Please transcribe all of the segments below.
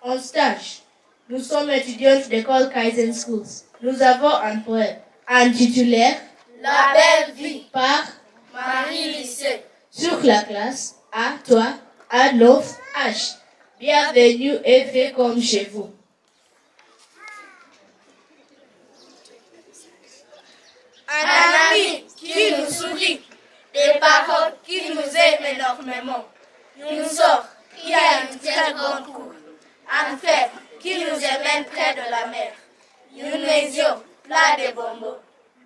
En stage, nous sommes étudiantes d'école Kaizen Schools. Nous avons un poème intitulé La belle vie par Marie Lycée. Sur la classe, à toi, à 9H. Bienvenue et fait comme chez vous. Un ami qui nous sourit, des paroles qui nous aiment énormément. Une sœur qui a une très grande cour, un frère qui nous emmène près de la mer. Une maison pleine de bonbons,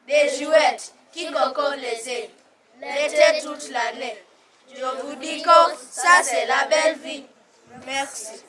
des jouettes qui cocotent les ailes, l'été toute l'année. Je vous dis que ça c'est la belle vie. Merci.